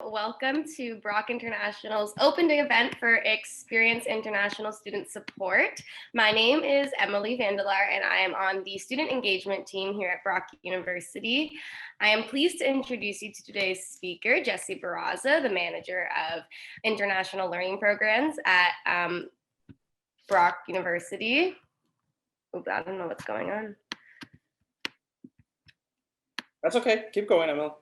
Welcome to Brock International's open day event for Experience International Student Support. My name is Emily Vandelar, and I am on the student engagement team here at Brock University. I am pleased to introduce you to today's speaker, Jessie Barraza, the manager of international learning programs at Brock University. Oops, I don't know what's going on. That's okay. Keep going, Emily.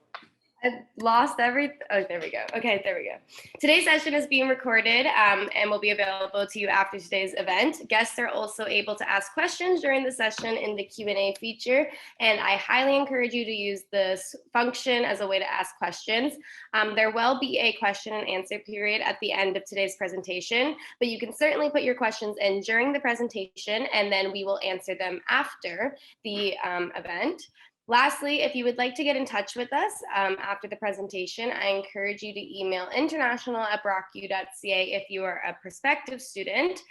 I lost everything. Oh, there we go. Okay, there we go. Today's session is being recorded and will be available to you after today's event. Guests are also able to ask questions during the session in the Q&A feature, and I highly encourage you to use this function as a way to ask questions. There will be a question and answer period at the end of today's presentation, but you can certainly put your questions in during the presentation, and then we will answer them after the event. Lastly, if you would like to get in touch with us after the presentation, I encourage you to email international@brocku.ca if you are a prospective student.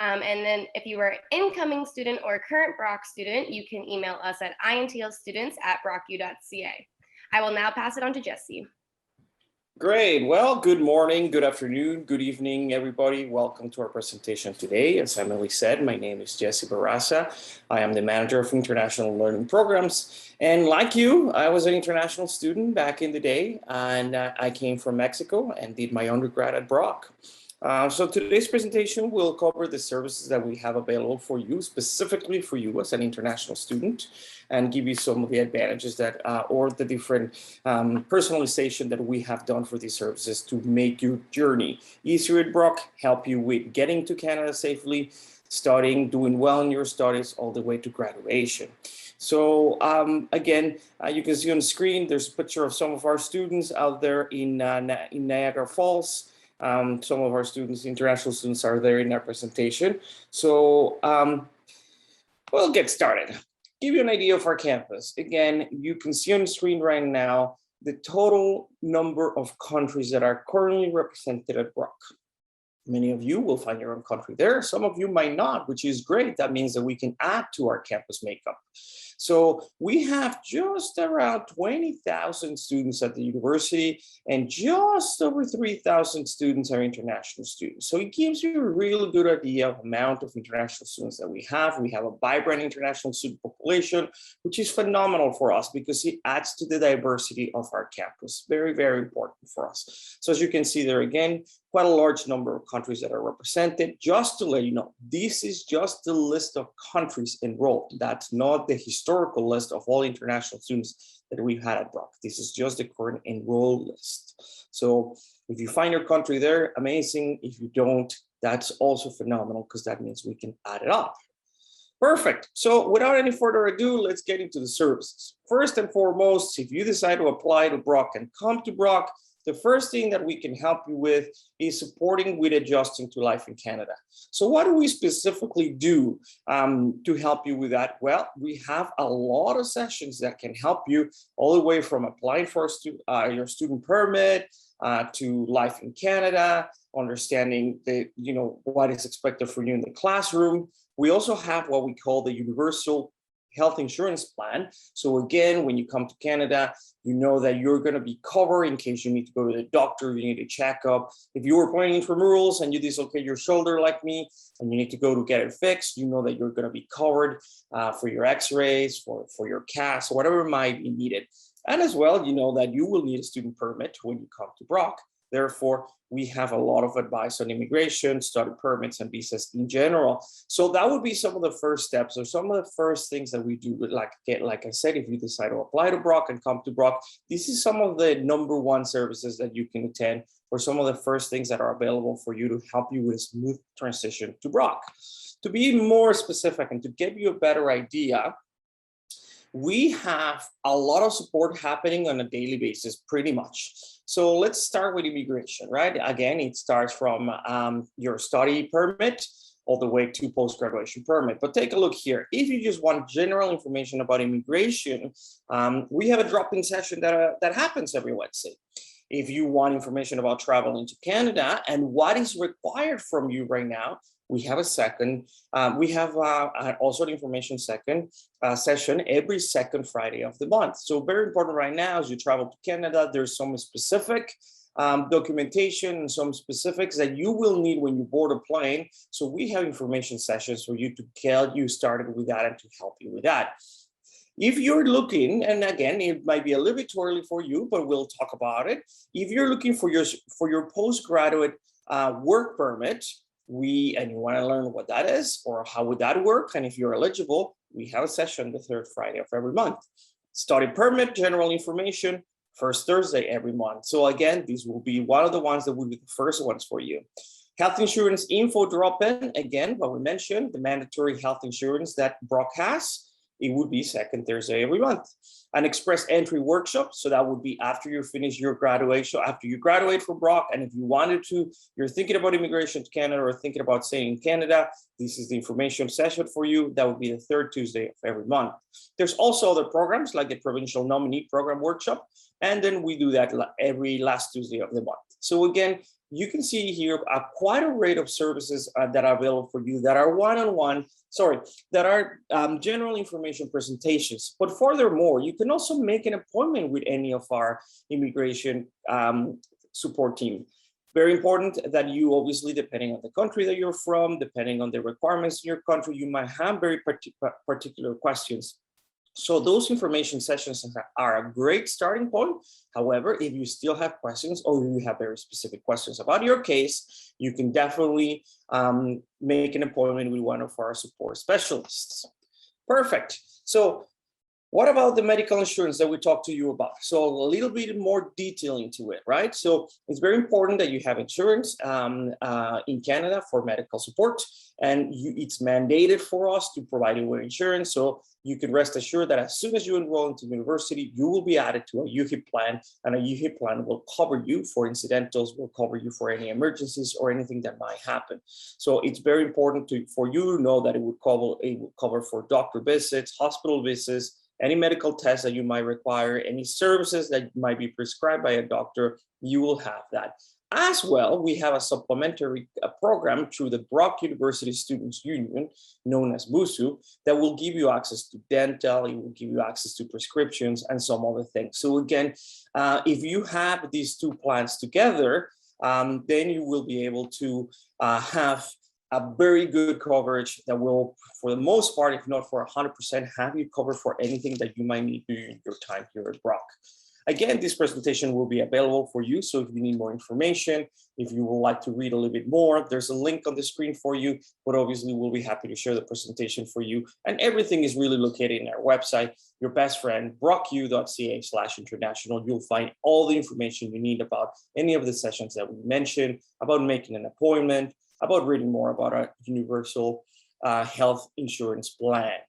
And then if you are an incoming student or current Brock student, you can email us at intlstudents@brocku.ca. I will now pass it on to Jessie. Great. Well, good morning, good afternoon, good evening, everybody. Welcome to our presentation today. As Emily said, my name is Jessie Barraza. I am the manager of international learning programs. And like you, I was an international student back in the day, and I came from Mexico and did my undergrad at Brock. So today's presentation will cover the services that we have available for you, specifically for you as an international student, and give you some of the advantages that, or the different personalization that we have done for these services to make your journey easier at Brock, help you with getting to Canada safely, studying, doing well in your studies, all the way to graduation. So again, you can see on the screen, there's a picture of some of our students out there in Niagara Falls. Some of our students, international students, are there in our presentation. So we'll get started. Give you an idea of our campus. Again, you can see on the screen right now the total number of countries that are currently represented at Brock. Many of you will find your own country there. Some of you might not, which is great. That means that we can add to our campus makeup. So we have just around 20,000 students at the university, and just over 3,000 students are international students. So it gives you a really good idea of the amount of international students that we have. We have a vibrant international student population, which is phenomenal for us because it adds to the diversity of our campus. Very, very important for us. So as you can see there again, quite a large number of countries that are represented. Just to let you know, this is just the list of countries enrolled. That's not the historical list of all international students that we've had at Brock. This is just the current enrolled list. So if you find your country there, amazing. If you don't, that's also phenomenal because that means we can add it up. Perfect. So without any further ado, let's get into the services. First and foremost, if you decide to apply to Brock and come to Brock, the first thing that we can help you with is supporting with adjusting to life in Canada. So what do we specifically do to help you with that? Well, we have a lot of sessions that can help you all the way from applying for your student permit to life in Canada, understanding what is expected for you in the classroom. We also have what we call the universal health insurance plan. So again, when you come to Canada, you know that you're going to be covered in case you need to go to the doctor, you need a checkup. If you were playing intramurals and you dislocate your shoulder like me, and you need to go to get it fixed, you know that you're going to be covered for your x-rays, for your cast, whatever might be needed. And as well, you know that you will need a student permit when you come to Brock. Therefore, we have a lot of advice on immigration, study permits, and visas in general. So that would be some of the first steps, or some of the first things that we do. Like I said, if you decide to apply to Brock and come to Brock, this is some of the #1 services that you can attend, or some of the first things that are available for you to help you with a smooth transition to Brock. To be more specific and to give you a better idea, we have a lot of support happening on a daily basis, pretty much. So let's start with immigration, right? Again, it starts from your study permit all the way to post-graduation permit. But take a look here. If you just want general information about immigration, we have a drop-in session that happens every Wednesday. If you want information about traveling to Canada and what is required from you right now, we have a second, also the information session every second Friday of the month. So very important right now as you travel to Canada, there's some specific documentation and some specifics that you will need when you board a plane. So we have information sessions for you to get you started with that and to help you with that. If you're looking, and again, it might be a little bit too early for you, but we'll talk about it. If you're looking for your postgraduate work permit, and you want to learn what that is or how would that work, and if you're eligible, we have a session the third Friday of every month. Study permit, general information, first Thursday every month. So again, these will be one of the ones that will be the first ones for you. Health insurance info drop-in, again, what we mentioned, the mandatory health insurance that Brock has, it would be second Thursday every month. An express entry workshop, so that would be after you finish your graduation, after you graduate from Brock, and if you wanted to, you're thinking about immigration to Canada or thinking about staying in Canada, this is the information session for you. That would be the third Tuesday of every month. There's also other programs like the provincial nominee program workshop, and then we do that every last Tuesday of the month. So again, you can see here quite a rate of services that are available for you that are that are general information presentations. But furthermore, you can also make an appointment with any of our immigration support team. Very important that you obviously, depending on the country that you're from, depending on the requirements in your country, you might have very particular questions. So those information sessions are a great starting point. However, if you still have questions or you have very specific questions about your case, you can definitely make an appointment with one of our support specialists. Perfect. So what about the medical insurance that we talked to you about? So a little bit more detail into it, right? So it's very important that you have insurance in Canada for medical support, and it's mandated for us to provide you with insurance. So you can rest assured that as soon as you enroll into university, you will be added to a UHIP plan, and a UHIP plan will cover you for incidentals, will cover you for any emergencies or anything that might happen. So it's very important for you to know that it would cover for doctor visits, hospital visits, any medical tests that you might require, any services that might be prescribed by a doctor, you will have that. As well, we have a supplementary program through the Brock University Students Union, known as BUSU, that will give you access to dental, it will give you access to prescriptions and some other things. So again, if you have these two plans together, then you will be able to have a very good coverage that will, for the most part, if not for 100%, have you covered for anything that you might need during your time here at Brock. Again, this presentation will be available for you. So if you need more information, if you would like to read a little bit more, there's a link on the screen for you, but obviously we'll be happy to share the presentation for you. And everything is really located in our website, your best friend, brocku.ca/international. You'll find all the information you need about any of the sessions that we mentioned, about making an appointment, about reading more about our universal health insurance plan.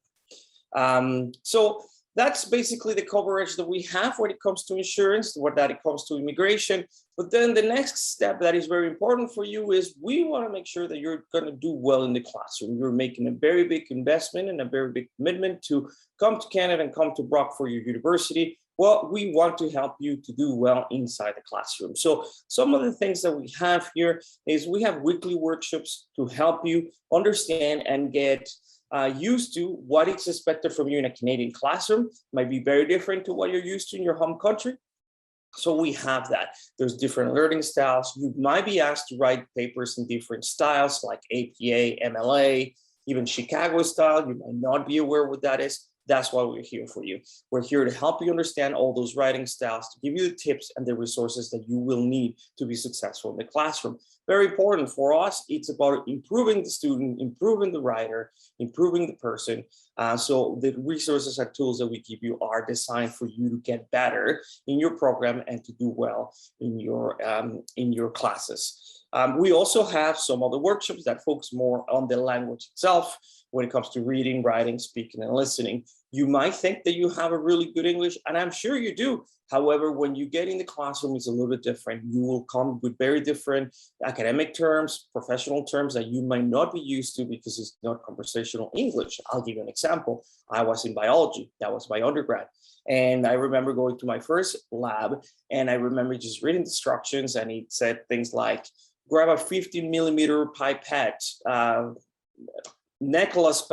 So that's basically the coverage that we have when it comes to insurance, when it comes to immigration. But then the next step that is very important for you is we want to make sure that you're going to do well in the classroom. You're making a very big investment and a very big commitment to come to Canada and come to Brock for your university. Well, we want to help you to do well inside the classroom. So some of the things that we have here is we have weekly workshops to help you understand and get used to what is expected from you in a Canadian classroom. Might be very different to what you're used to in your home country. So we have that. There's different learning styles. You might be asked to write papers in different styles like APA, MLA, even Chicago style. You might not be aware what that is. That's why we're here for you. We're here to help you understand all those writing styles, to give you the tips and the resources that you will need to be successful in the classroom. Very important for us. It's about improving the student, improving the writer, improving the person. So the resources and tools that we give you are designed for you to get better in your program and to do well in your classes. We also have some other workshops that focus more on the language itself when it comes to reading, writing, speaking, and listening. You might think that you have a really good English, and I'm sure you do. However, when you get in the classroom, it's a little bit different. You will come with very different academic terms, professional terms that you might not be used to because it's not conversational English. I'll give you an example. I was in biology. That was my undergrad. And I remember going to my first lab, and I remember just reading instructions, and it said things like, grab a 15-millimeter pipette, necklace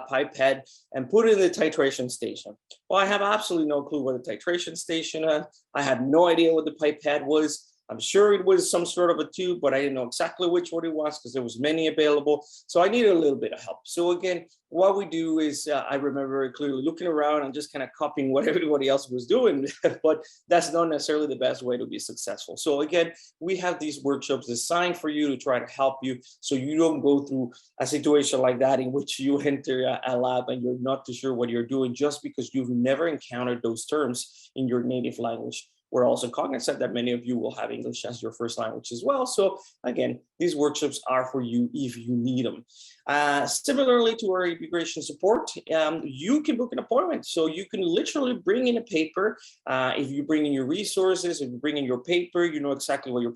pipette, and put it in the titration station. Well, I have absolutely no clue what the titration station is. I had no idea what the pipette was. I'm sure it was some sort of a tube, but I didn't know exactly which one it was because there was many available. So I needed a little bit of help. So again, what we do is I remember very clearly looking around and just kind of copying what everybody else was doing, but that's not necessarily the best way to be successful. So again, we have these workshops designed for you to try to help you so you don't go through a situation like that in which you enter a lab and you're not too sure what you're doing just because you've never encountered those terms in your native language. We're also cognizant that many of you will have English as your first language as well. So again, these workshops are for you if you need them. Similarly to our immigration support, you can book an appointment. So you can literally bring in a paper. If you bring in your resources, if you bring in your paper, you know exactly what your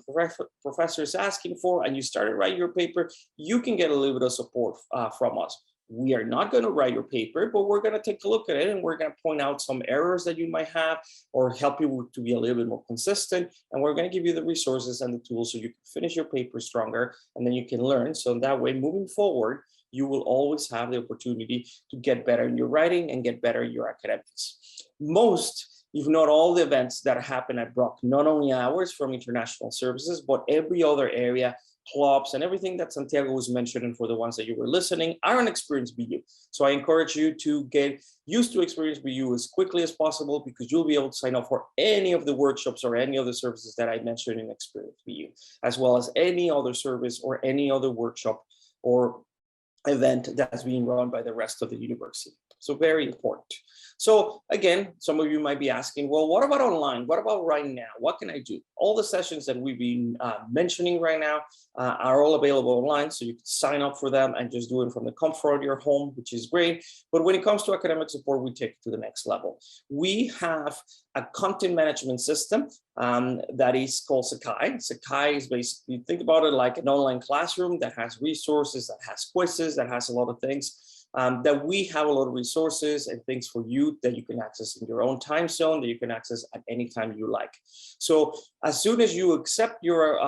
professor is asking for, and you started writing your paper, you can get a little bit of support from us. We are not going to write your paper, but we're going to take a look at it and we're going to point out some errors that you might have or help you to be a little bit more consistent. And we're going to give you the resources and the tools so you can finish your paper stronger and then you can learn. So that way, moving forward, you will always have the opportunity to get better in your writing and get better in your academics. Most, if not all, the events that happen at Brock, not only ours from international services, but every other area, clubs and everything that Santiago was mentioning for the ones that you were listening are an Experience BU. So I encourage you to get used to Experience BU as quickly as possible because you'll be able to sign up for any of the workshops or any of the services that I mentioned in Experience BU, as well as any other service or any other workshop or event that's being run by the rest of the university. So very important. So again, some of you might be asking, well, what about online? What about right now? What can I do? All the sessions that we've been mentioning right now are all available online. So you can sign up for them and just do it from the comfort of your home, which is great. But when it comes to academic support, we take it to the next level. We have a content management system that is called Sakai. Sakai is basically, think about it like an online classroom that has resources, that has quizzes, that has a lot of things. That we have a lot of resources and things for you that you can access in your own time zone, that you can access at any time you like. So as soon as you accept your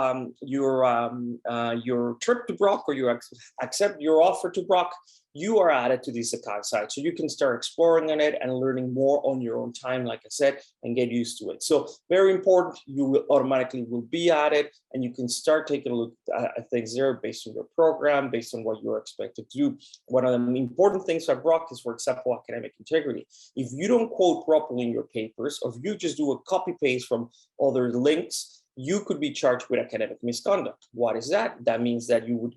trip to Brock or you accept your offer to Brock, you are added to the Sakai site. So you can start exploring on it and learning more on your own time, like I said, and get used to it. So very important, you will automatically be added and you can start taking a look at things there based on your program, based on what you're expected to do. One of the important things at Brock is, for example, academic integrity. If you don't quote properly in your papers, or if you just do a copy paste from other links, you could be charged with academic misconduct. What is that? That means that you would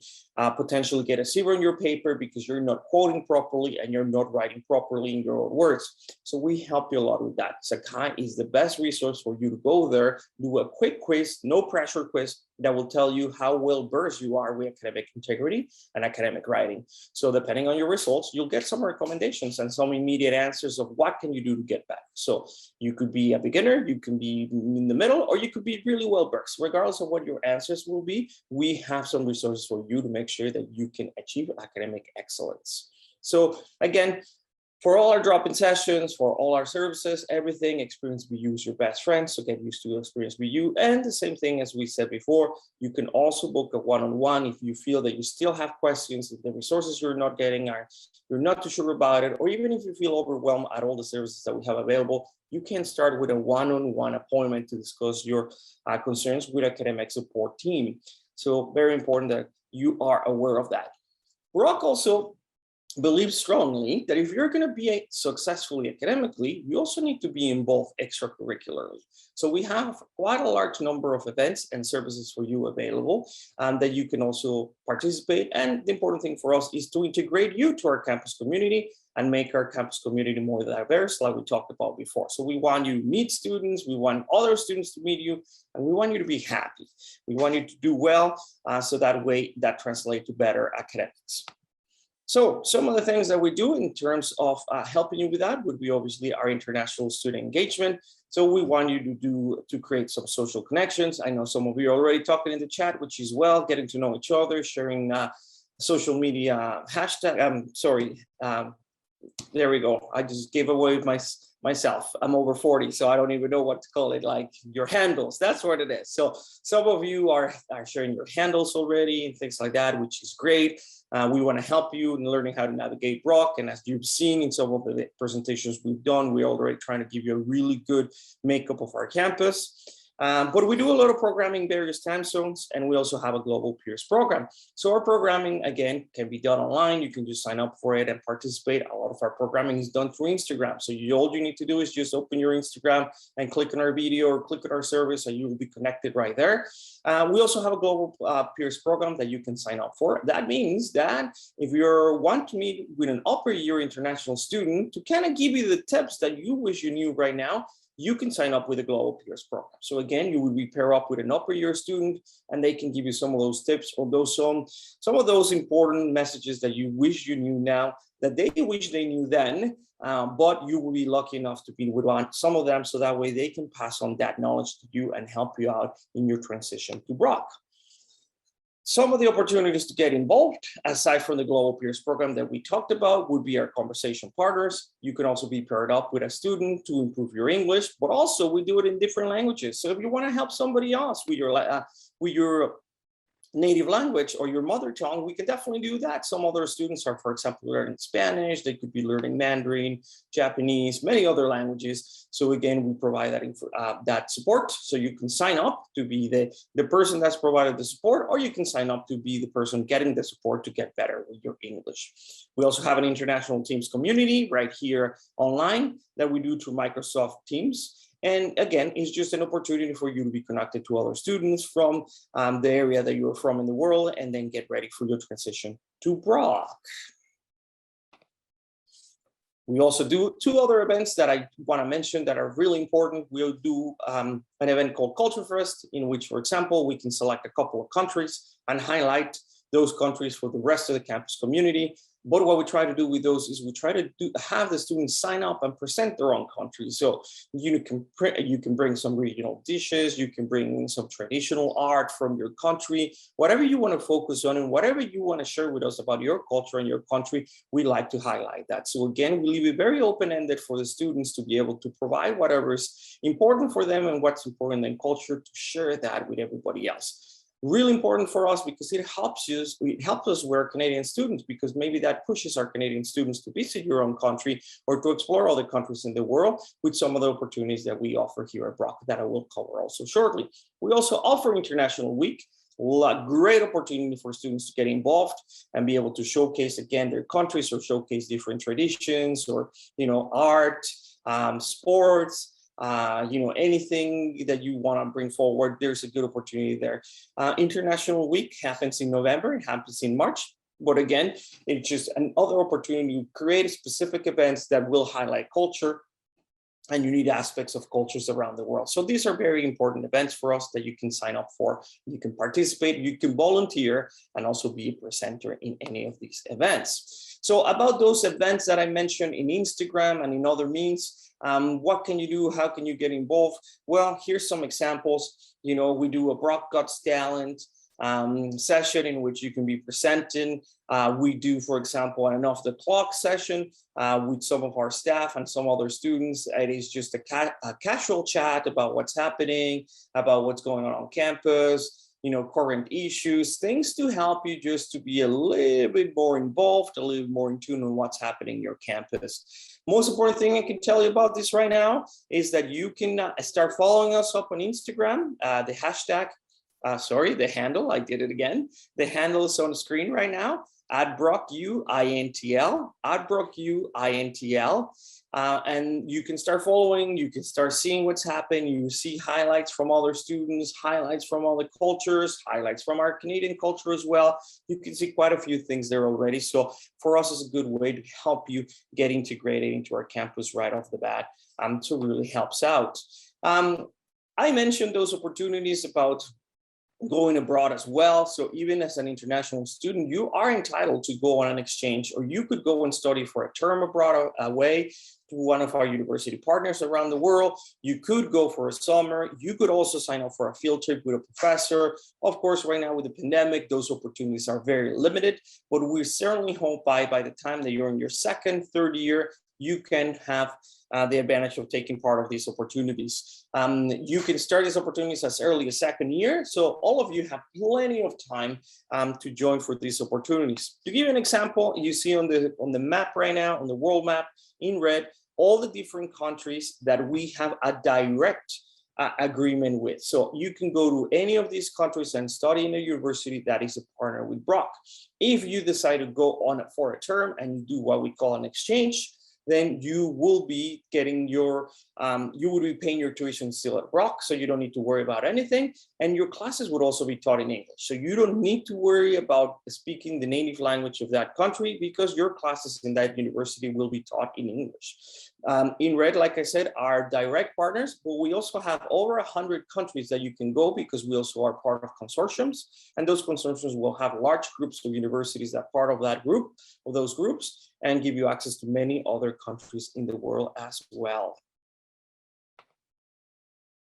potentially get a 0 in your paper because you're not quoting properly and you're not writing properly in your own words. So we help you a lot with that. Sakai is the best resource for you to go there, do a quick quiz, no pressure quiz that will tell you how well versed you are with academic integrity and academic writing. So depending on your results, you'll get some recommendations and some immediate answers of what can you do to get better. So you could be a beginner, you can be in the middle, or you could be really well versed. Regardless of what your answers will be, we have some resources for you to make sure that you can achieve academic excellence. So again, for all our drop-in sessions, for all our services, everything, Experience BU is your best friend. So get used to Experience BU. And the same thing as we said before, you can also book a one-on-one if you feel that you still have questions, if the resources you're not getting are, you're not too sure about it, or even if you feel overwhelmed at all the services that we have available, you can start with a one-on-one appointment to discuss your concerns with academic support team. So very important that you are aware of that. Brock also believes strongly that if you're going to be successfully academically, you also need to be involved extracurricularly. So we have quite a large number of events and services for you available that you can also participate. And the important thing for us is to integrate you to our campus community and make our campus community more diverse, like we talked about before. So we want you to meet students, we want other students to meet you, and we want you to be happy. We want you to do well, so that way that translates to better academics. So some of the things that we do in terms of helping you with that would be obviously our international student engagement. So we want you to create some social connections. I know some of you are already talking in the chat, which is well, getting to know each other, sharing social media hashtag. There we go. I just gave away myself. I'm over 40, so I don't even know what to call it, like your handles. That's what it is. So some of you are sharing your handles already and things like that, which is great. We want to help you in learning how to navigate Brock. And as you've seen in some of the presentations we've done, we're already trying to give you a really good makeup of our campus. But we do a lot of programming in various time zones, and we also have a global peers program. So our programming, again, can be done online. You can just sign up for it and participate. A lot of our programming is done through Instagram. So all you need to do is just open your Instagram and click on our video or click on our service, and you will be connected right there. We also have a global peers program that you can sign up for. That means that if you want to meet with an upper year international student to kind of give you the tips that you wish you knew right now, you can sign up with a global peers program. So again, you would be paired up with an upper year student, and they can give you some of those tips or some of those important messages that you wish you knew now that they wish they knew then, but you will be lucky enough to be with some of them, so that way they can pass on that knowledge to you and help you out in your transition to Brock. Some of the opportunities to get involved, aside from the Global Peers program that we talked about, would be our conversation partners. You can also be paired up with a student to improve your English, but also we do it in different languages. So if you want to help somebody else with your native language or your mother tongue, we can definitely do that. Some other students are, for example, learning Spanish. They could be learning Mandarin, Japanese, many other languages. So again, we provide that support. So you can sign up to be the person that's provided the support, or you can sign up to be the person getting the support to get better with your English. We also have an international Teams community right here online that we do through Microsoft Teams. And again, it's just an opportunity for you to be connected to other students from the area that you're from in the world, and then get ready for your transition to Brock. We also do two other events that I want to mention that are really important. We'll do an event called Culture Fest, in which, for example, we can select a couple of countries and highlight those countries for the rest of the campus community. But what we try to do with those is we try to have the students sign up and present their own country. So you can bring some regional dishes, you can bring some traditional art from your country, whatever you want to focus on and whatever you want to share with us about your culture and your country, we like to highlight that. So again, we leave it very open-ended for the students to be able to provide whatever is important for them and what's important in culture, to share that with everybody else. Really important for us because it helps us with our Canadian students, because maybe that pushes our Canadian students to visit your own country or to explore other countries in the world with some of the opportunities that we offer here at Brock that I will cover also shortly. We also offer International Week, a great opportunity for students to get involved and be able to showcase again their countries or showcase different traditions or art, sports. Anything that you want to bring forward, there's a good opportunity there. International Week happens in November, it happens in March, but again, it's just another opportunity to create specific events that will highlight culture and unique aspects of cultures around the world. So these are very important events for us that you can sign up for. You can participate, you can volunteer, and also be a presenter in any of these events. So about those events that I mentioned in Instagram and in other means, what can you do? How can you get involved? Well, here's some examples. We do a Brock Guts Talent session in which you can be presenting. We do, for example, an off the clock session with some of our staff and some other students. It is just a casual chat about what's happening, about what's going on campus, current issues, things to help you just to be a little bit more involved, a little more in tune on what's happening in your campus. Most important thing I can tell you about this right now is that you can start following us up on Instagram. The hashtag, the handle, I did it again. The handle is on the screen right now, @BrockUINTL, @BrockUINTL. And you can start following, you can start seeing what's happening. You see highlights from other students, highlights from other cultures, highlights from our Canadian culture as well. You can see quite a few things there already. So for us, it's a good way to help you get integrated into our campus right off the bat. So it really helps out. I mentioned those opportunities about going abroad as well. So even as an international student, you are entitled to go on an exchange, or you could go and study for a term abroad away to one of our university partners around the world. You could go for a summer. You could also sign up for a field trip with a professor. Of course, right now with the pandemic, those opportunities are very limited, but we certainly hope by the time that you're in your second, third year, you can have the advantage of taking part of these opportunities. You can start these opportunities as early as second year. So all of you have plenty of time to join for these opportunities. To give you an example, you see on the map right now, on the world map in red, all the different countries that we have a direct agreement with. So you can go to any of these countries and study in a university that is a partner with Brock. If you decide to go on it for a term and you do what we call an exchange, then you will be getting your, you will be paying your tuition still at Brock, so you don't need to worry about anything. And your classes would also be taught in English. So you don't need to worry about speaking the native language of that country because your classes in that university will be taught in English. In red, like I said, are direct partners, but we also have over 100 countries that you can go because we also are part of consortiums. And those consortiums will have large groups of universities that are part of that group, of those groups, and give you access to many other countries in the world as well.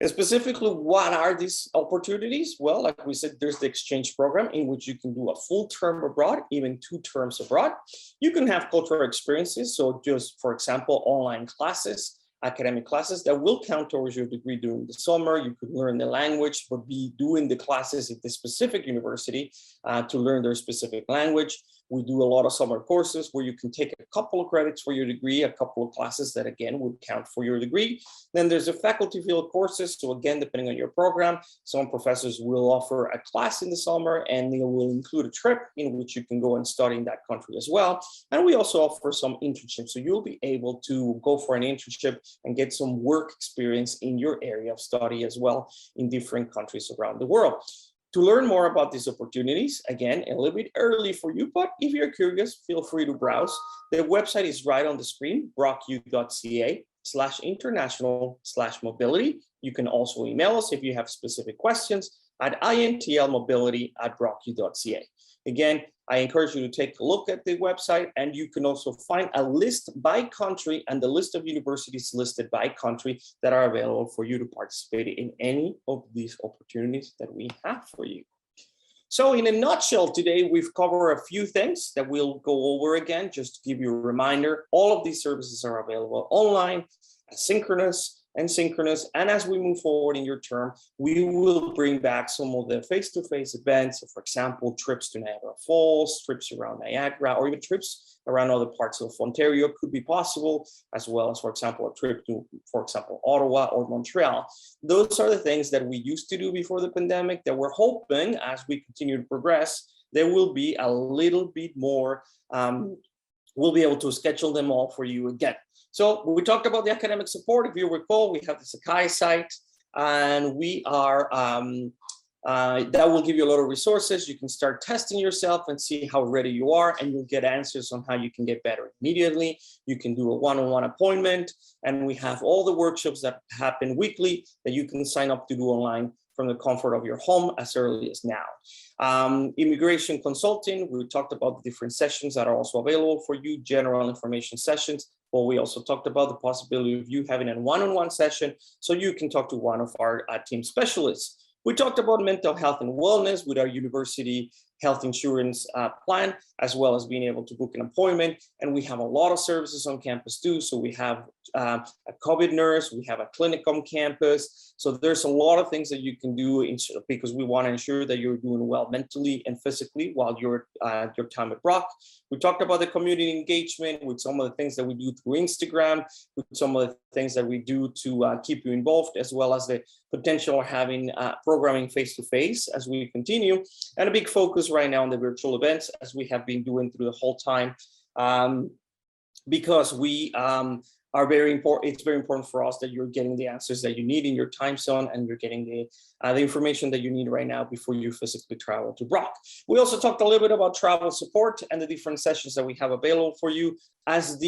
And specifically, what are these opportunities? Well, like we said, there's the exchange program in which you can do a full term abroad, even 2 terms abroad. You can have cultural experiences. So just, for example, online classes, academic classes that will count towards your degree during the summer. You could learn the language, but be doing the classes at the specific university to learn their specific language. We do a lot of summer courses where you can take a couple of credits for your degree, a couple of classes that again would count for your degree. Then there's the faculty field courses. So again, depending on your program, some professors will offer a class in the summer and they will include a trip in which you can go and study in that country as well. And we also offer some internships. So you'll be able to go for an internship and get some work experience in your area of study as well in different countries around the world. To learn more about these opportunities, again, a little bit early for you, but if you're curious, feel free to browse. The website is right on the screen, brocku.ca/international/mobility. You can also email us if you have specific questions at intlmobility@brocku.ca. Again, I encourage you to take a look at the website, and you can also find a list by country and the list of universities listed by country that are available for you to participate in any of these opportunities that we have for you. So in a nutshell, today we've covered a few things that we'll go over again, just to give you a reminder. All of these services are available online, asynchronous, and synchronous. And as we move forward in your term, we will bring back some of the face-to-face events. So for example, trips to Niagara Falls, trips around Niagara, or even trips around other parts of Ontario could be possible, as well as, for example, a trip to, for example, Ottawa or Montreal. Those are the things that we used to do before the pandemic that we're hoping, as we continue to progress, there will be a little bit more, we'll be able to schedule them all for you again. So we talked about the academic support. If you recall, we have the Sakai site, and we are, that will give you a lot of resources. You can start testing yourself and see how ready you are, and you'll get answers on how you can get better immediately. You can do a one-on-one appointment, and we have all the workshops that happen weekly that you can sign up to do online from the comfort of your home as early as now. Immigration consulting, we talked about the different sessions that are also available for you, general information sessions, but we also talked about the possibility of you having a one-on-one session so you can talk to one of our team specialists. We talked about mental health and wellness with our university health insurance plan, as well as being able to book an appointment. And we have a lot of services on campus too. So we have a COVID nurse, we have a clinic on campus. So there's a lot of things that you can do because we want to ensure that you're doing well mentally and physically while you're your time at Brock. We talked about the community engagement with some of the things that we do through Instagram, with some of the things that we do to keep you involved, as well as the potential of having programming face-to-face as we continue, and a big focus right now on the virtual events as we have been doing through the whole time, because we are very important. It's very important for us that you're getting the answers that you need in your time zone, and you're getting the information that you need right now before you physically travel to Brock. We also talked a little bit about travel support and the different sessions that we have available for you. As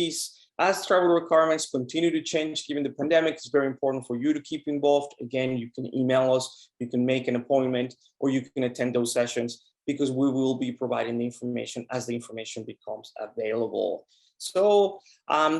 travel requirements continue to change given the pandemic, it's very important for you to keep involved. Again, you can email us, you can make an appointment, or you can attend those sessions, because we will be providing the information as the information becomes available. So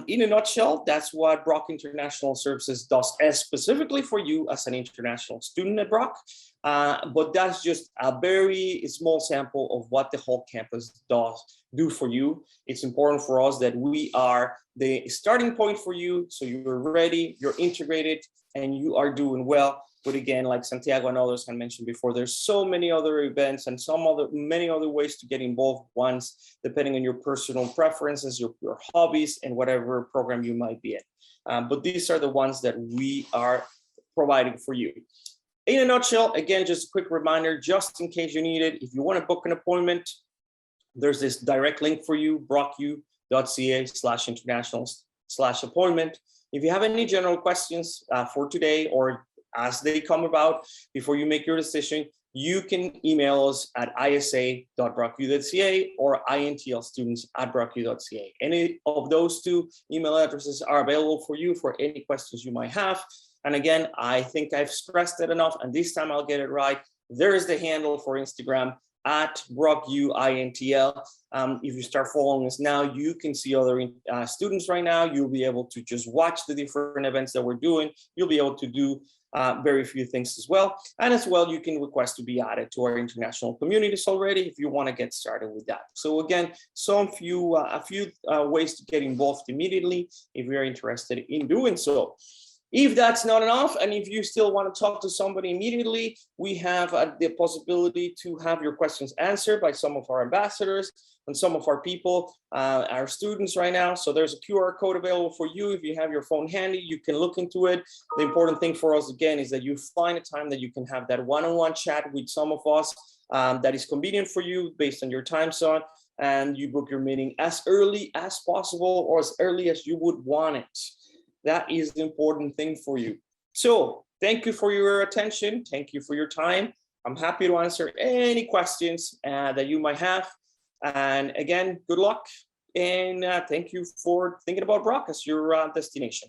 in a nutshell, that's what Brock International Services does specifically for you as an international student at Brock. But that's just a very small sample of what the whole campus does do for you. It's important for us that we are the starting point for you, so you're ready, you're integrated, and you are doing well. But again, like Santiago and others had mentioned before, there's so many other events and many other ways to get involved once, depending on your personal preferences, your hobbies, and whatever program you might be in. But these are the ones that we are providing for you. In a nutshell, again, just a quick reminder, just in case you need it, if you want to book an appointment, there's this direct link for you, brocu.ca/international/appointment. If you have any general questions for today or as they come about before you make your decision, you can email us at isa.brocu.ca or intlstudents@brocu.ca. Any of those two email addresses are available for you for any questions you might have. And again, I think I've stressed it enough, and this time I'll get it right. There is the handle for Instagram at BrocuINTL. If you start following us now, you can see other students right now. You'll be able to just watch the different events that we're doing. You'll be able to do very few things as well. And as well, you can request to be added to our international communities already if you want to get started with that. So again, a few ways to get involved immediately if you're interested in doing so. If that's not enough, and if you still want to talk to somebody immediately, we have the possibility to have your questions answered by some of our ambassadors and some of our people, our students right now. So there's a QR code available for you. If you have your phone handy, you can look into it. The important thing for us, again, is that you find a time that you can have that one-on-one chat with some of us that is convenient for you based on your time zone, and you book your meeting as early as possible or as early as you would want it. That is the important thing for you. So thank you for your attention. Thank you for your time. I'm happy to answer any questions that you might have. And again, good luck. And thank you for thinking about Brock as your destination.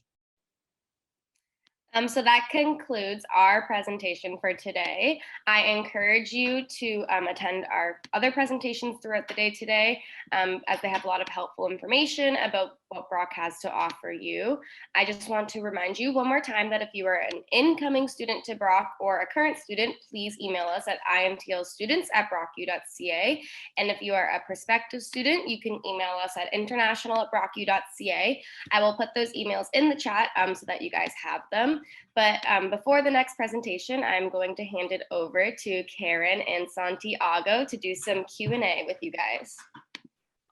So that concludes our presentation for today. I encourage you to attend our other presentations throughout the day today, as they have a lot of helpful information about what Brock has to offer you. I just want to remind you one more time that if you are an incoming student to Brock or a current student, please email us at intlstudents@brocu.ca. And if you are a prospective student, you can email us at international@brocu.ca. I will put those emails in the chat so that you guys have them. But before the next presentation, I'm going to hand it over to Karen and Santiago to do some Q&A with you guys.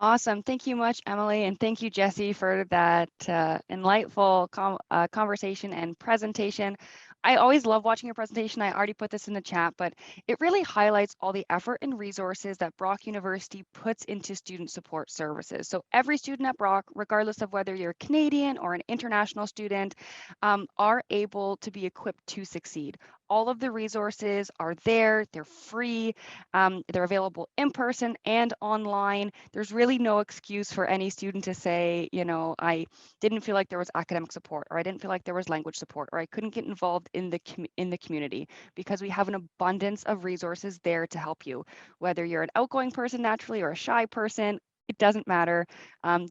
Awesome. Thank you much, Emily. And thank you, Jesse, for that enlightful conversation and presentation. I always love watching your presentation. I already put this in the chat, but it really highlights all the effort and resources that Brock University puts into student support services. So every student at Brock, regardless of whether you're Canadian or an international student, are able to be equipped to succeed. All of the resources are there, they're free, they're available in person and online. There's really no excuse for any student to say, you know, I didn't feel like there was academic support, or I didn't feel like there was language support, or I couldn't get involved in the community, because we have an abundance of resources there to help you. Whether you're an outgoing person naturally or a shy person, it doesn't matter.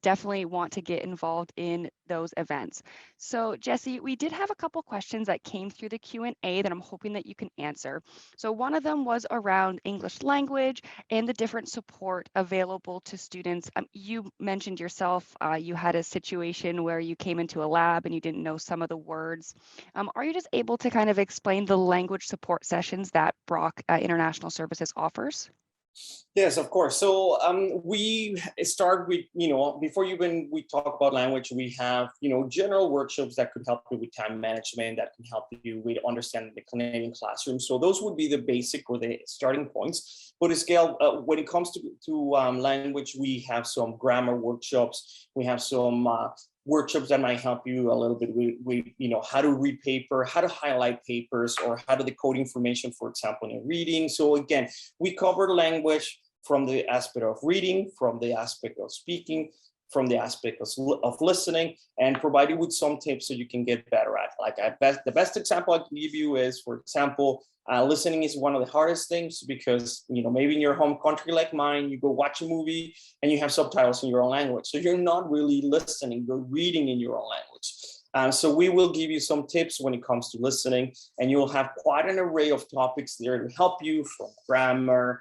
Definitely want to get involved in those events. So Jesse, we did have a couple questions that came through the Q&A that I'm hoping that you can answer. So one of them was around English language and the different support available to students. You mentioned yourself, you had a situation where you came into a lab and you didn't know some of the words. Are you just able to kind of explain the language support sessions that Brock International Services offers? Yes, of course. So we start with, before we talk about language, we have, general workshops that could help you with time management, that can help you with understanding the Canadian classroom. So those would be the basic or the starting points. But when it comes to language, we have some grammar workshops. We have some workshops that might help you a little bit with how to read paper, how to highlight papers, or how to decode information, for example, in reading. So again, we cover language from the aspect of reading, from the aspect of speaking, from the aspect of listening, and provide you with some tips so you can get better at. The best example I can give you is, for example, listening is one of the hardest things, because maybe in your home country like mine, you go watch a movie and you have subtitles in your own language, so you're not really listening, you're reading in your own language. So we will give you some tips when it comes to listening, and you'll have quite an array of topics there to help you, from grammar,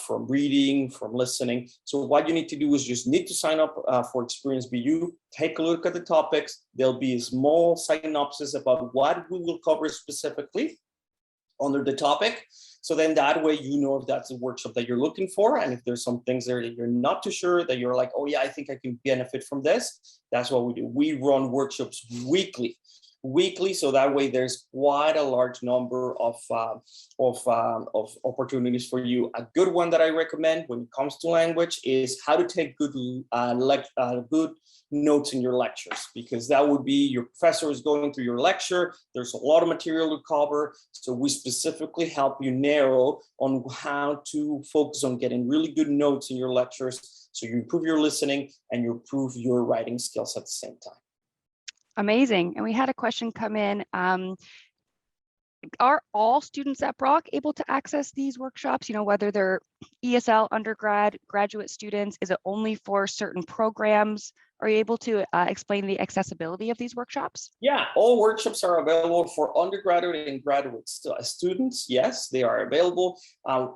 from reading, from listening. So what you need to do is just need to sign up for Experience BU, take a look at the topics. There'll be a small synopsis about what we will cover specifically under the topic. So then that way, if that's a workshop that you're looking for, and if there's some things there that you're not too sure, that you're like, oh yeah, I think I can benefit from this, that's what we do. We run workshops weekly. weekly, so that way there's quite a large number of opportunities for you. A good one that I recommend when it comes to language is how to take good good notes in your lectures, because that would be your professor is going through your lecture. There's a lot of material to cover, so we specifically help you narrow on how to focus on getting really good notes in your lectures, so you improve your listening and you improve your writing skills at the same time. Amazing. And we had a question come in. Are all students at Brock able to access these workshops? You know, whether they're ESL, undergrad, graduate students, is it only for certain programs? Are you able to explain the accessibility of these workshops? Yeah, all workshops are available for undergraduate and graduate students. Yes, they are available.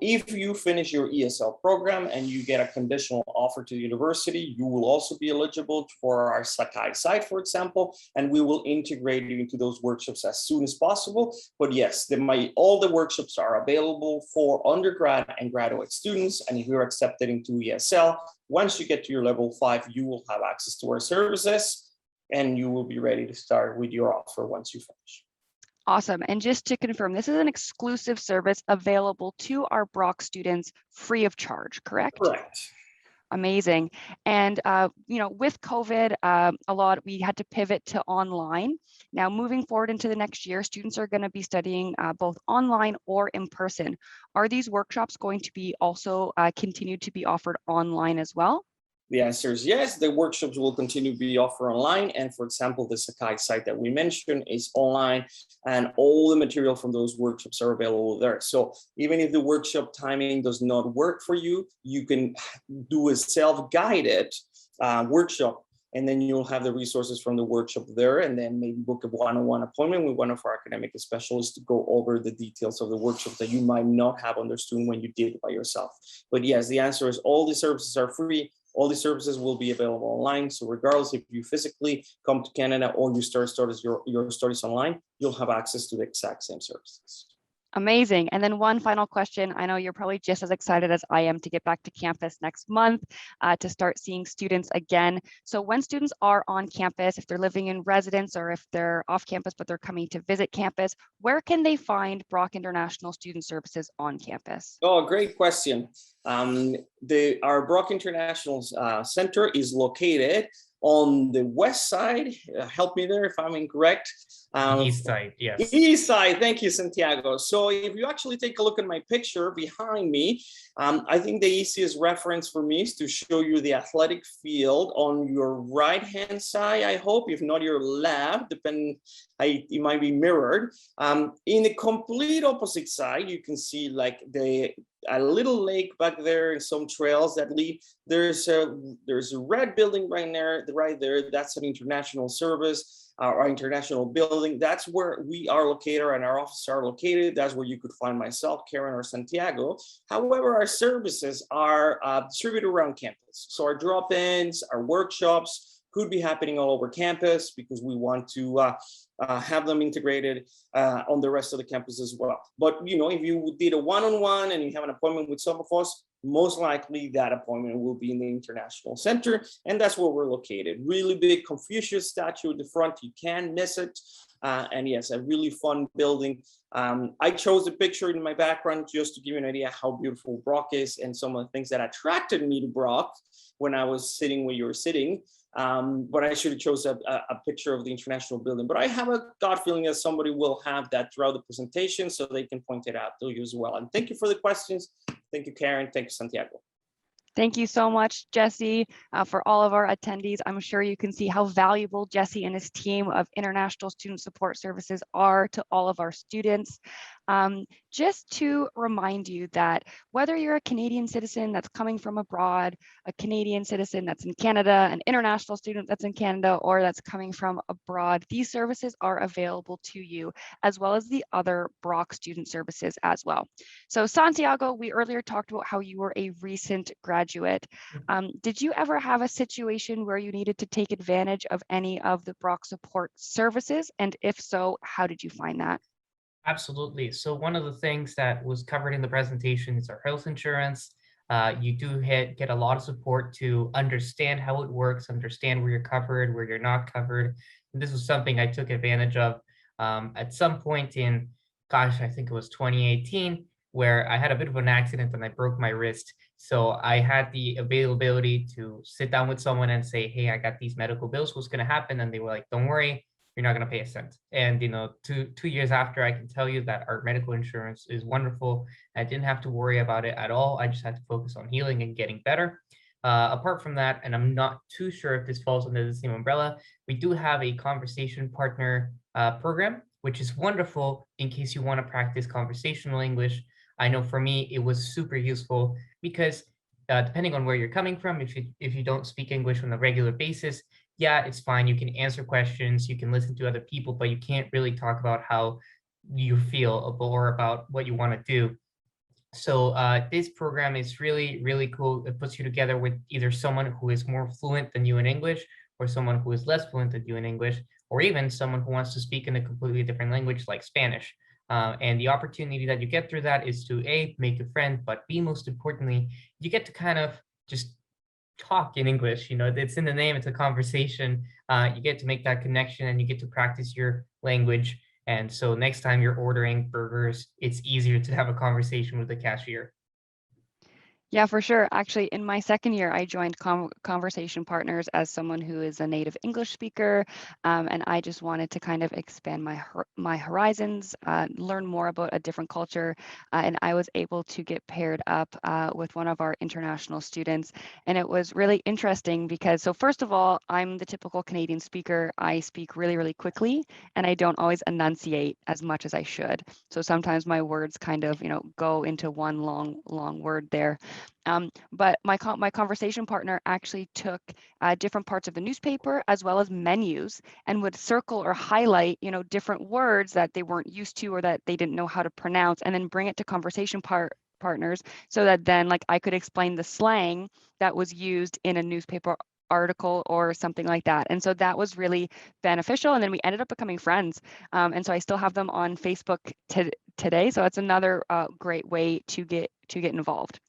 If you finish your ESL program and you get a conditional offer to the university, you will also be eligible for our Sakai site, for example, and we will integrate you into those workshops as soon as possible. But yes, all the workshops are available for undergrad and graduate students. And if you're accepted into ESL, once you get to your level 5, you will have access to our services and you will be ready to start with your offer once you finish. Awesome. And just to confirm, this is an exclusive service available to our Brock students free of charge, correct? Correct. Amazing. And, you know, with COVID, we had to pivot to online. Now, moving forward into the next year, students are going to be studying both online or in person. Are these workshops going to be also continue to be offered online as well? The answer is yes. The workshops will continue to be offered online. And for example, the Sakai site that we mentioned is online and all the material from those workshops are available there. So even if the workshop timing does not work for you, you can do a self-guided workshop, and then you'll have the resources from the workshop there, and then maybe book a one-on-one appointment with one of our academic specialists to go over the details of the workshop that you might not have understood when you did it by yourself. But yes, the answer is all the services are free. All the services will be available online. So regardless if you physically come to Canada or you start your studies online, you'll have access to the exact same services. Amazing. And then one final question. I know you're probably just as excited as I am to get back to campus next month to start seeing students again. So when students are on campus, if they're living in residence or if they're off campus, but they're coming to visit campus, where can they find Brock International Student Services on campus? Oh, great question. Our Brock International Center is located on the west side. Help me there if I'm incorrect. East side, yes. East side, thank you, Santiago. So if you actually take a look at my picture behind me, I think the easiest reference for me is to show you the athletic field on your right-hand side, I hope, if not your left, depending, it might be mirrored. In the complete opposite side, you can see like a little lake back there and some trails that lead. There's a red building right there. That's an international service. Our international building. That's where we are located and our offices are located. That's where you could find myself, Karen, or Santiago. However, our services are distributed around campus. So our drop-ins, our workshops could be happening all over campus because we want to have them integrated on the rest of the campus as well. But you know, if you did a one-on-one and you have an appointment with some of us, most likely that appointment will be in the International Center, and that's where we're located. Really big Confucius statue at the front, you can't miss it. And yes, a really fun building. I chose the picture in my background just to give you an idea how beautiful Brock is and some of the things that attracted me to Brock when I was sitting where you were sitting. But I should have chosen a picture of the international building. But I have a gut feeling that somebody will have that throughout the presentation so they can point it out to you as well. And thank you for the questions. Thank you, Karen. Thank you, Santiago. Thank you so much, Jesse, for all of our attendees. I'm sure you can see how valuable Jesse and his team of International Student Support Services are to all of our students. Just to remind you that whether you're a Canadian citizen that's coming from abroad, a Canadian citizen that's in Canada, an international student that's in Canada, or that's coming from abroad, these services are available to you, as well as the other Brock student services as well. So Santiago, we earlier talked about how you were a recent graduate. Did you ever have a situation where you needed to take advantage of any of the Brock support services? And if so, how did you find that? Absolutely. So one of the things that was covered in the presentation is our health insurance. You do get a lot of support to understand how it works, understand where you're covered, where you're not covered. And this was something I took advantage of At some point in, gosh, I think it was 2018, where I had a bit of an accident and I broke my wrist. So I had the availability to sit down with someone and say, hey, I got these medical bills. What's going to happen? And they were like, don't worry, you're not going to pay a cent. And, two years after, I can tell you that our medical insurance is wonderful. I didn't have to worry about it at all. I just had to focus on healing and getting better. Apart from that, and I'm not too sure if this falls under the same umbrella, we do have a conversation partner program, which is wonderful in case you want to practice conversational English. I know for me, it was super useful because depending on where you're coming from, if you don't speak English on a regular basis, yeah, it's fine. You can answer questions, you can listen to other people, but you can't really talk about how you feel or about what you want to do. So this program is really, really cool. It puts you together with either someone who is more fluent than you in English, or someone who is less fluent than you in English, or even someone who wants to speak in a completely different language like Spanish. And the opportunity that you get through that is to A, make a friend, but B, most importantly, you get to kind of just talk in English. It's in the name, it's a conversation. You get to make that connection and you get to practice your language. And so next time you're ordering burgers, it's easier to have a conversation with the cashier. Yeah, for sure. Actually, in my second year, I joined Conversation Partners as someone who is a native English speaker, and I just wanted to kind of expand my horizons, learn more about a different culture, and I was able to get paired up with one of our international students, and it was really interesting because, so first of all, I'm the typical Canadian speaker. I speak really, really quickly, and I don't always enunciate as much as I should. So sometimes my words kind of, go into one long word there. But my conversation partner actually took different parts of the newspaper as well as menus and would circle or highlight, different words that they weren't used to or that they didn't know how to pronounce, and then bring it to conversation partners so that then I could explain the slang that was used in a newspaper article or something like that. And so that was really beneficial. And then we ended up becoming friends. And so I still have them on Facebook today. So it's another great way to get involved.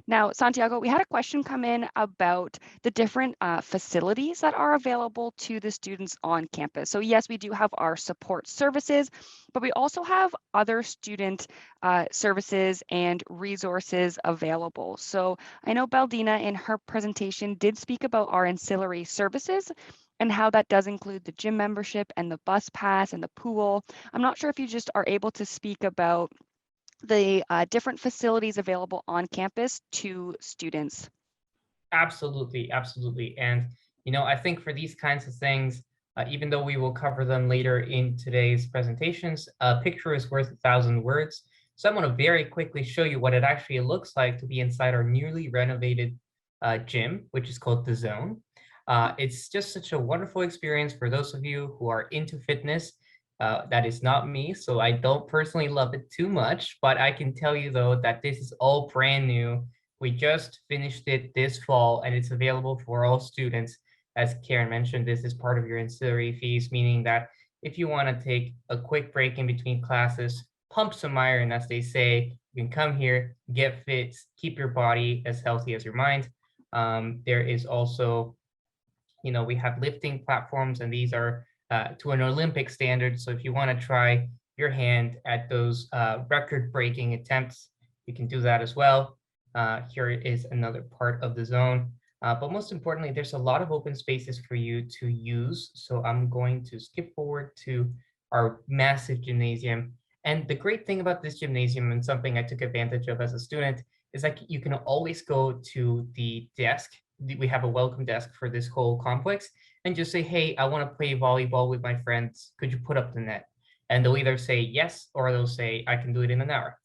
Now, Santiago, we had a question come in about the different facilities that are available to the students on campus. So yes, we do have our support services, but we also have other student services and resources available. So I know Baldina in her presentation did speak about our ancillary services and how that does include the gym membership and the bus pass and the pool. I'm not sure if you just are able to speak about the different facilities available on campus to students. Absolutely, absolutely. And, I think for these kinds of things, even though we will cover them later in today's presentations, a picture is worth 1,000 words. So I'm going to very quickly show you what it actually looks like to be inside our newly renovated gym, which is called The Zone. It's just such a wonderful experience for those of you who are into fitness. That is not me, so I don't personally love it too much, but I can tell you though that this is all brand new. We just finished it this fall and it's available for all students. As Karen mentioned, this is part of your ancillary fees, meaning that if you want to take a quick break in between classes, pump some iron, as they say, you can come here, get fit, keep your body as healthy as your mind. There is also, we have lifting platforms, and these are to an Olympic standard. So if you want to try your hand at those record-breaking attempts, you can do that as well. Here is another part of the zone. But most importantly, there's a lot of open spaces for you to use. So I'm going to skip forward to our massive gymnasium. And the great thing about this gymnasium, and something I took advantage of as a student, is like you can always go to the desk. We have a welcome desk for this whole complex, and just say, hey, I want to play volleyball with my friends. Could you put up the net? And they'll either say yes, or they'll say, I can do it in an hour.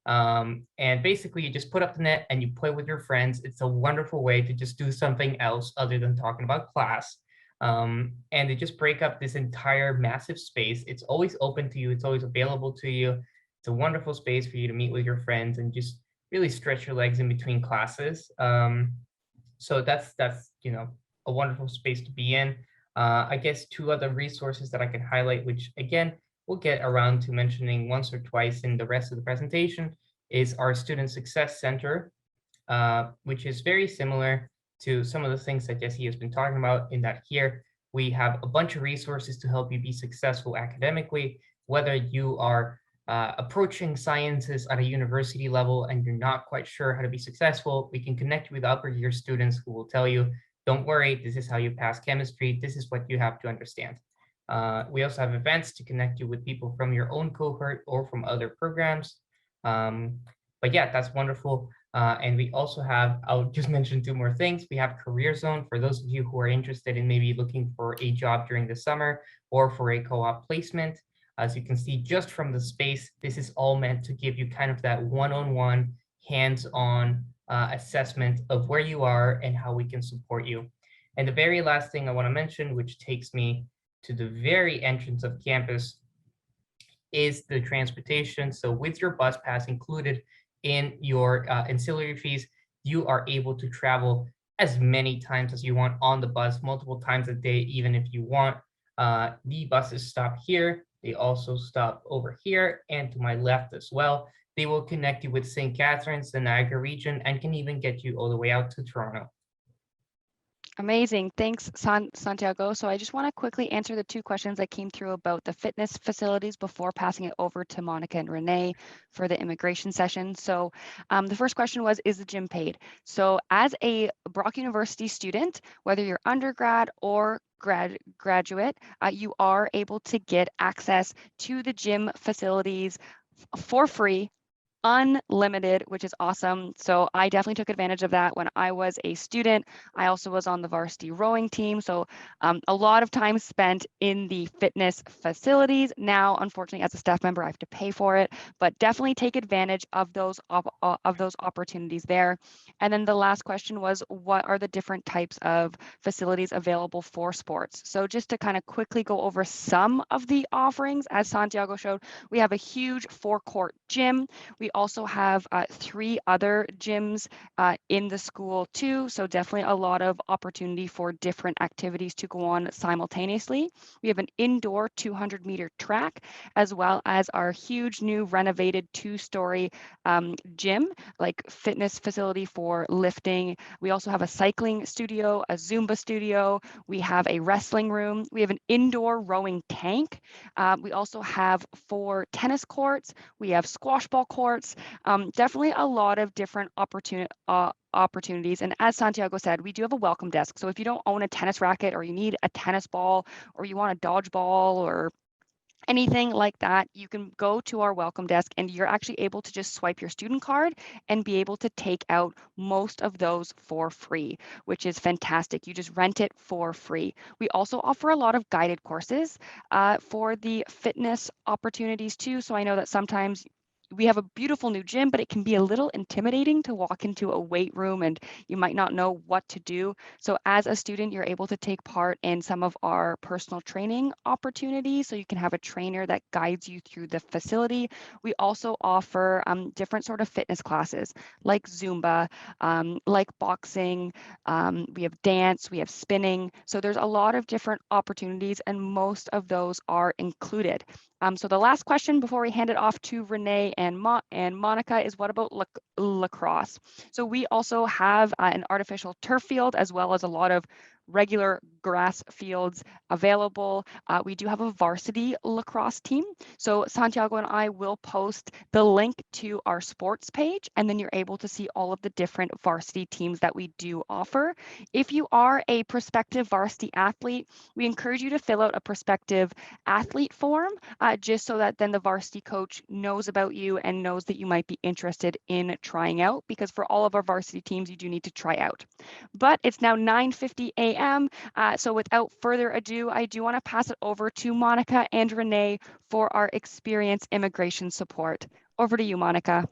And basically you just put up the net and you play with your friends. It's a wonderful way to just do something else other than talking about class. And they just break up this entire massive space. It's always open to you. It's always available to you. It's a wonderful space for you to meet with your friends and just really stretch your legs in between classes. So that's a wonderful space to be in. I guess two other resources that I can highlight, which again, we'll get around to mentioning once or twice in the rest of the presentation, is our Student Success Center, which is very similar to some of the things that Jesse has been talking about, in that here we have a bunch of resources to help you be successful academically. whether you are approaching sciences at a university level and you're not quite sure how to be successful, we can connect you with upper year students who will tell you, don't worry, this is how you pass chemistry, this is what you have to understand. We also have events to connect you with people from your own cohort or from other programs. But yeah, that's wonderful. And we also have, I'll just mention two more things. We have Career Zone for those of you who are interested in maybe looking for a job during the summer or for a co-op placement. As you can see just from the space, this is all meant to give you kind of that one-on-one, hands-on assessment of where you are and how we can support you. And the very last thing I want to mention, which takes me to the very entrance of campus, is the transportation. So with your bus pass included in your ancillary fees, you are able to travel as many times as you want on the bus, multiple times a day, even if you want. The buses stop here. They also stop over here and to my left as well. They will connect you with St. Catharines, the Niagara region, and can even get you all the way out to Toronto. Amazing. Thanks, Santiago. So I just want to quickly answer the two questions that came through about the fitness facilities before passing it over to Monica and Renee for the immigration session. So the first question was, is the gym paid? So as a Brock University student, whether you're undergrad or graduate, you are able to get access to the gym facilities for free, unlimited, which is awesome. So I definitely took advantage of that when I was a student. I also was on the varsity rowing team. So a lot of time spent in the fitness facilities. Now, unfortunately, as a staff member, I have to pay for it, but definitely take advantage of those opportunities there. And then the last question was, what are the different types of facilities available for sports? So just to kind of quickly go over some of the offerings, as Santiago showed, we have a huge 4-court gym. We also have 3 other gyms in the school too. So definitely a lot of opportunity for different activities to go on simultaneously. We have an indoor 200-meter track, as well as our huge new renovated 2-story gym, like fitness facility for lifting. We also have a cycling studio, a Zumba studio. We have a wrestling room. We have an indoor rowing tank. We also have 4 tennis courts. We have squash ball courts. Definitely a lot of different opportunities. And as Santiago said, we do have a welcome desk. So if you don't own a tennis racket, or you need a tennis ball, or you want a dodgeball, or anything like that, you can go to our welcome desk and you're actually able to just swipe your student card and be able to take out most of those for free, which is fantastic. You just rent it for free. We also offer a lot of guided courses for the fitness opportunities too. So I know that sometimes we have a beautiful new gym, but it can be a little intimidating to walk into a weight room and you might not know what to do. So as a student, you're able to take part in some of our personal training opportunities. So you can have a trainer that guides you through the facility. We also offer different sort of fitness classes like Zumba, like boxing. We have dance, we have spinning. So there's a lot of different opportunities and most of those are included. So the last question before we hand it off to Renee and Monica is, what about lacrosse? So we also have an artificial turf field, as well as a lot of regular grass fields available. We do have a varsity lacrosse team. So Santiago and I will post the link to our sports page, and then you're able to see all of the different varsity teams that we do offer. If you are a prospective varsity athlete, we encourage you to fill out a prospective athlete form, just so that then the varsity coach knows about you and knows that you might be interested in trying out, because for all of our varsity teams, you do need to try out. But it's now 9:50 a.m. So without further ado, I do want to pass it over to Monica and Renee for our experience immigration support. Over to you, Monica.